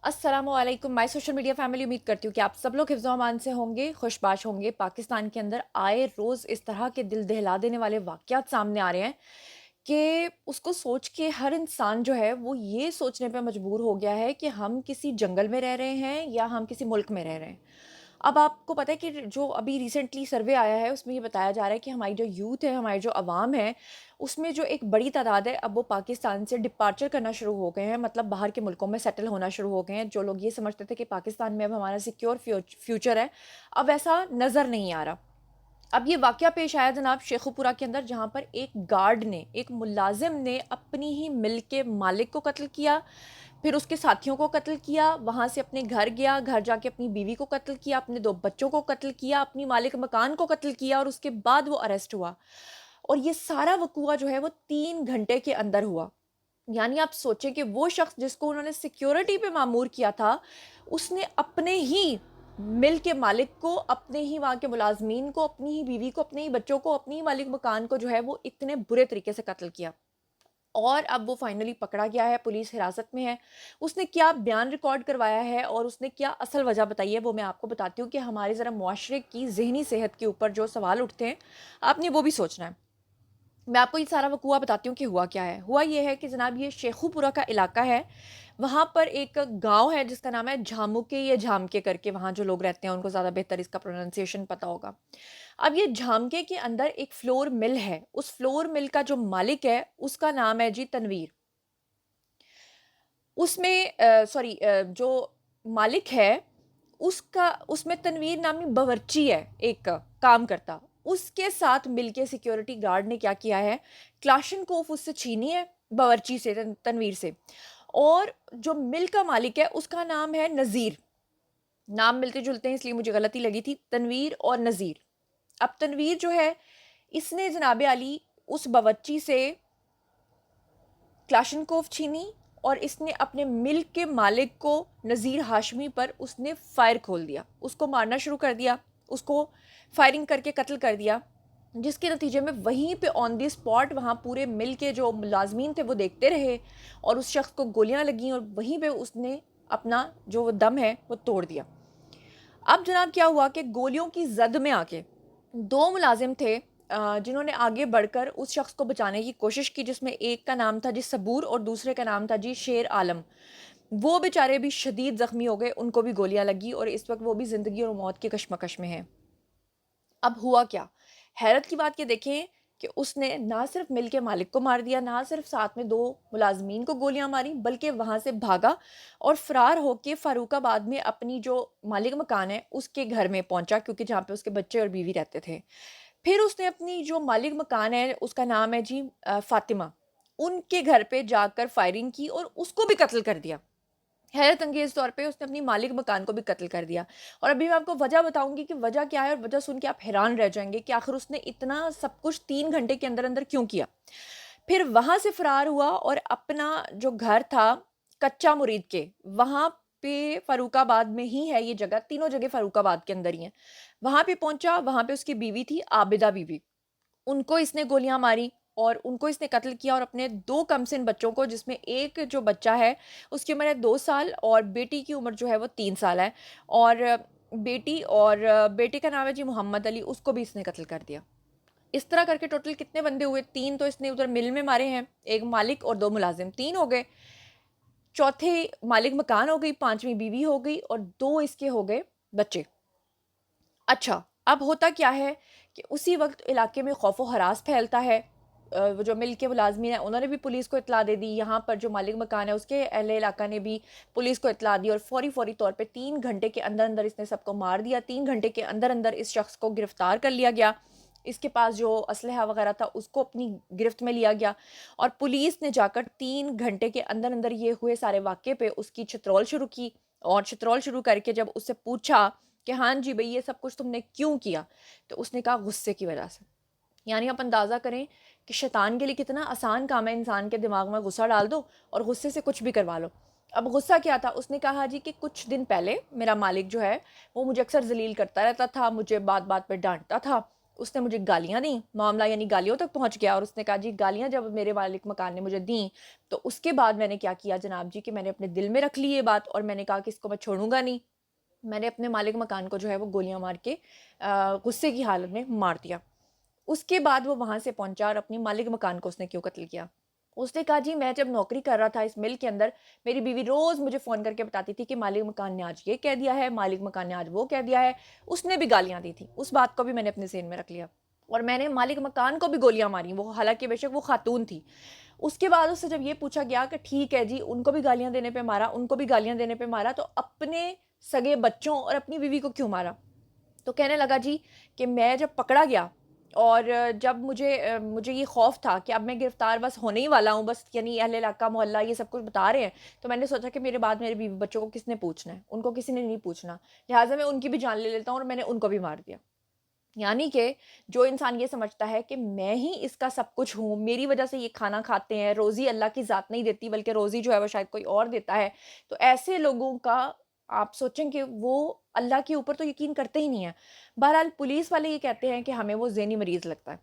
अस्सलाम वालेकुम my social media family. उम्मीद करती हूँ कि आप सब लोग हिफ्ज़ अमान से होंगे, खुशबाश होंगे। पाकिस्तान के अंदर आए रोज़ इस तरह के दिल दहला देने वाले वाक़यात सामने आ रहे हैं कि उसको सोच के हर इंसान जो है वो ये सोचने पे मजबूर हो गया है कि हम किसी जंगल में रह रहे हैं या हम किसी मुल्क में रह रहे हैं। अब आपको पता है कि जो अभी रिसेंटली सर्वे आया है उसमें ये बताया जा रहा है कि हमारी जो यूथ है, हमारी जो अवाम है, उसमें जो एक बड़ी तादाद है अब वो पाकिस्तान से डिपार्चर करना शुरू हो गए हैं, मतलब बाहर के मुल्कों में सेटल होना शुरू हो गए हैं। जो लोग ये समझते थे कि पाकिस्तान में अब हमारा सिक्योर फ्यूचर है, अब ऐसा नज़र नहीं आ रहा। अब ये वाक़या पेश आया जनाब शेखुपुरा के अंदर, जहाँ पर एक गार्ड ने, एक मुलाजिम ने अपनी ही मिल के मालिक को कत्ल किया, फिर उसके साथियों को कत्ल किया, वहाँ से अपने घर गया, घर जाके अपनी बीवी को कत्ल किया, अपने 2 बच्चों को कत्ल किया, अपनी मालिक मकान को कत्ल किया और उसके बाद वो अरेस्ट हुआ। और ये सारा वक़ूआ जो है वो 3 घंटे के अंदर हुआ। यानी आप सोचें कि वो शख्स जिसको उन्होंने सिक्योरिटी पे मामूर किया था, उसने अपने ही मिल के मालिक को, अपने ही वहाँ के मुलाज़मीन को, अपनी ही बीवी को, अपने ही बच्चों को, अपनी ही मालिक मकान को जो है वो इतने बुरे तरीके से कत्ल किया। और अब वो फाइनली पकड़ा गया है, पुलिस हिरासत में है। उसने क्या बयान रिकॉर्ड करवाया है और उसने क्या असल वजह बताई है वो मैं आपको बताती हूँ कि हमारे ज़रा मुआशरे की ज़हनी सेहत के ऊपर जो सवाल उठते हैं, आपने वो भी सोचना है। मैं आपको ये सारा वक़ूआ बताती हूँ कि हुआ क्या है। हुआ ये है कि जनाब ये शेखुपुरा का इलाका है। वहाँ पर एक गाँव है जिसका नाम है झामुके या झामके करके, वहाँ जो लोग रहते हैं उनको ज़्यादा बेहतर इसका प्रोनंसिएशन पता होगा। अब ये झामके के अंदर एक फ्लोर मिल है। उस फ्लोर मिल का जो मालिक है उसका नाम है जी तनवीर। उसमें जो मालिक है उसका, उसमें तनवीर नामी बावर्ची है एक काम करता। उसके साथ मिलके सिक्योरिटी गार्ड ने क्या किया है, क्लाशनकोफ उससे छीनी है, बावर्ची से, तनवीर से। और जो मिल का मालिक है उसका नाम है नज़ीर। नाम मिलते जुलते हैं इसलिए मुझे गलती लगी थी, तनवीर और नज़ीर। अब तनवीर जो है, इसने जनाब आली उस बावर्ची से क्लाशनकोफ छीनी और इसने अपने मिल के मालिक को, नज़ीर हाशमी पर उसने फायर खोल दिया, उसको मारना शुरू कर दिया, उसको फायरिंग करके कत्ल कर दिया। जिसके नतीजे में वहीं पे ऑन दी स्पॉट वहाँ पूरे मिल के जो मुलाजमीन थे वो देखते रहे और उस शख्स को गोलियां लगीं और वहीं पे उसने अपना जो वो दम है वो तोड़ दिया। अब जनाब क्या हुआ कि गोलियों की जद में आके 2 मुलाजिम थे, जिन्होंने आगे बढ़कर उस शख्स को बचाने की कोशिश की, जिसमें एक का नाम था जी सबूर और दूसरे का नाम था जी शेर आलम। वो बेचारे भी शदीद ज़ख्मी हो गए, उनको भी गोलियां लगी और इस वक्त वो भी ज़िंदगी और मौत की कशमकश में हैं। अब हुआ क्या? हैरत की बात ये देखें कि उसने ना सिर्फ मिल के मालिक को मार दिया, ना सिर्फ साथ में 2 मुलाज़मीन को गोलियां मारी, बल्कि वहाँ से भागा और फ़रार होके फ़ारूकाबाद में अपनी जो मालिक मकान है, उसके घर में पहुँचा, क्योंकि जहाँ पे उसके बच्चे और बीवी रहते थे। फिर उसने अपनी जो मालिक मकान है, उसका नाम है जी फ़ातिमा, उनके घर पे जाकर फायरिंग की और उसको भी कत्ल कर दिया। हैरत अंगेज़ तौर पे उसने अपनी मालिक मकान को भी कत्ल कर दिया। और अभी मैं आपको वजह बताऊँगी कि वजह क्या है, और वजह सुन के आप हैरान रह जाएँगे कि आखिर उसने इतना सब कुछ 3 घंटे के अंदर-अंदर क्यों किया। फिर वहाँ से फ़रार हुआ और अपना जो घर था कच्चा मुरीद के, वहाँ पे फ़ारूकाबाद में ही है ये जगह, तीनों जगह फ़ारूकाबाद के अंदर ही हैं। वहाँ पे पहुँचा, वहाँ पे उसकी बीवी थी आबिदा बीवी। उनको इसने गोलियां मारी और उनको इसने कत्ल किया और अपने 2 कमसिन बच्चों को, जिसमें एक जो बच्चा है उसकी उम्र है 2 साल और बेटी की उम्र जो है वो 3 साल है, और बेटे का नाम है जी मोहम्मद अली, उसको भी इसने कत्ल कर दिया। इस तरह करके टोटल कितने बंदे हुए? 3 तो इसने उधर मिल में मारे हैं, एक मालिक और 2 मुलाजिम, 3 हो गए। चौथे मालिक मकान हो गई, 5वीं बीवी हो गई और 2 इसके हो गए बच्चे। अच्छा, अब होता क्या है कि उसी वक़्त इलाके में खौफ़ व हरास फैलता है। वो जो मिल के मुलाज़मीन हैं उन्होंने भी पुलिस को इत्तला दे दी, यहाँ पर जो मालिक मकान है उसके अहले इलाका ने भी पुलिस को इत्तला दी और फ़ौरी तौर पे 3 घंटे के अंदर-अंदर इसने सबको मार दिया। 3 घंटे के अंदर-अंदर इस शख़्स को गिरफ़्तार कर लिया गया। इसके पास जो असलहा वग़ैरह था उसको अपनी गिरफ़्त में लिया गया और पुलिस ने जाकर 3 घंटे के अंदर-अंदर ये हुए सारे वाक़ये पे उसकी छितरौल शुरू की। और छितरौल शुरू करके जब उससे पूछा कि हाँ जी भई ये सब कुछ तुमने क्यों किया? तो उसने कहा गुस्से की वजह से। यानी आप अंदाज़ा करें कि शैतान के लिए कितना आसान काम है, इंसान के दिमाग में गुस्सा डाल दो और गुस्से से कुछ भी करवा लो। अब गुस्सा क्या था? उसने कहा जी कि कुछ दिन पहले मेरा मालिक जो है वो मुझे अक्सर ज़लील करता रहता था, मुझे बात-बात पे डाँटता था اس نے مجھے گالیاں دیں، معاملہ یعنی گالیوں تک پہنچ گیا، اور اس نے کہا جی گالیاں جب میرے مالک مکان نے مجھے دیں تو اس کے بعد میں نے کیا کیا جناب جی کہ میں نے اپنے دل میں رکھ لی یہ بات، اور میں نے کہا کہ اس کو میں چھوڑوں گا نہیں. میں نے اپنے مالک مکان کو جو ہے وہ گولیاں مار کے غصے کی حالت میں مار دیا. اس کے بعد وہ وہاں سے پہنچا اور اپنی مالک مکان کو اس نے کیوں قتل کیا؟ اس نے کہا جی میں جب نوکری کر رہا تھا اس مل کے اندر، میری بیوی روز مجھے فون کر کے بتاتی تھی کہ مالک مکان نے آج یہ کہہ دیا ہے، مالک مکان نے آج وہ کہہ دیا ہے. اس نے بھی گالیاں دی تھی، اس بات کو بھی میں نے اپنے ذہن میں رکھ لیا، اور میں نے مالک مکان کو بھی گولیاں ماری، وہ حالانکہ بے شک وہ خاتون تھی. اس کے بعد اس سے جب یہ پوچھا گیا کہ ٹھیک ہے جی ان کو بھی گالیاں دینے پہ مارا، ان کو بھی گالیاں دینے پہ مارا، تو اپنے سگے بچوں اور اپنی بیوی کو کیوں مارا؟ تو کہنے لگا جی کہ میں جب پکڑا گیا اور جب مجھے یہ خوف تھا کہ اب میں گرفتار بس ہونے ہی والا ہوں، بس یعنی اہل علاقہ محلہ یہ سب کچھ بتا رہے ہیں، تو میں نے سوچا کہ میرے بعد میرے بیوی بچوں کو کس نے پوچھنا ہے، ان کو کسی نے نہیں پوچھنا، لہٰذا میں ان کی بھی جان لے لیتا ہوں، اور میں نے ان کو بھی مار دیا. یعنی کہ جو انسان یہ سمجھتا ہے کہ میں ہی اس کا سب کچھ ہوں، میری وجہ سے یہ کھانا کھاتے ہیں، روزی اللہ کی ذات نہیں دیتی بلکہ روزی جو ہے وہ شاید کوئی اور دیتا ہے، تو ایسے لوگوں کا آپ سوچیں کہ وہ اللہ کے اوپر تو یقین کرتے ہی نہیں ہیں. بہرحال پولیس والے یہ کہتے ہیں کہ ہمیں وہ ذہنی مریض لگتا ہے.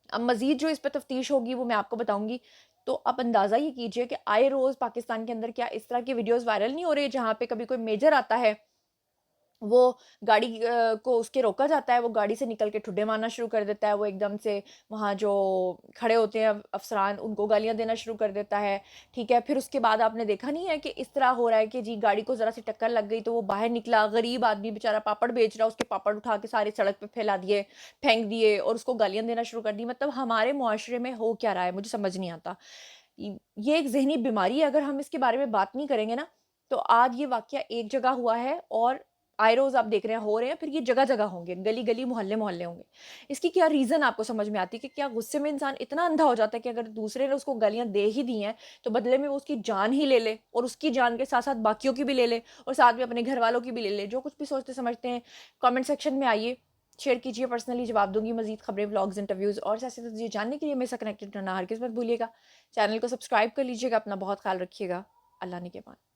اب مزید جو اس پہ تفتیش ہوگی وہ میں آپ کو بتاؤں گی. تو آپ اندازہ یہ کیجئے کہ آئے روز پاکستان کے اندر کیا اس طرح کی ویڈیوز وائرل نہیں ہو رہے جہاں پہ کبھی کوئی میجر آتا ہے، وہ گاڑی کو اس کے روکا جاتا ہے، وہ گاڑی سے نکل کے ٹھڈے مارنا شروع کر دیتا ہے، وہ ایک دم سے وہاں جو کھڑے ہوتے ہیں افسران ان کو گالیاں دینا شروع کر دیتا ہے. ٹھیک ہے، پھر اس کے بعد آپ نے دیکھا نہیں ہے کہ اس طرح ہو رہا ہے کہ جی گاڑی کو ذرا سی ٹکر لگ گئی تو وہ باہر نکلا، غریب آدمی بیچارہ پاپڑ بیچ رہا، اس کے پاپڑ اٹھا کے سارے سڑک پہ پھیلا دیے، پھینک دیے، اور اس کو گالیاں دینا شروع کر دی. مطلب ہمارے معاشرے میں ہو کیا رہا ہے مجھے سمجھ نہیں آتا. یہ ایک ذہنی بیماری ہے، اگر ہم اس کے بارے میں بات نہیں کریں گے نا تو آج یہ واقعہ ایک جگہ ہوا ہے اور آئے روز آپ دیکھ رہے ہیں ہو رہے ہیں، پھر یہ جگہ جگہ ہوں گے، گلی گلی محلے محلے ہوں گے. اس کی کیا ریزن آپ کو سمجھ میں آتی ہے کہ کیا غصے میں انسان اتنا اندھا ہو جاتا ہے کہ اگر دوسرے نے اس کو گالیاں دے ہی دی ہیں تو بدلے میں وہ اس کی جان ہی لے لے، اور اس کی جان کے ساتھ ساتھ باقیوں کی بھی لے لے، اور ساتھ میں اپنے گھر والوں کی بھی لے لے. جو کچھ بھی سوچتے سمجھتے ہیں کامنٹ سیکشن میں آئیے، شیئر کیجیے، پرسنلی جواب دوں گی. مزید خبریں، ولاگز، انٹرویوز اور سیاسی تجزیے جاننے کے لیے میرے ساتھ کنیکٹڈ رہنا ہرگز مت بھولیے گا. چینل کو سبسکرائب کر لیجیے گا. اپنا بہت خیال رکھیے گا. اللہ نگہبان.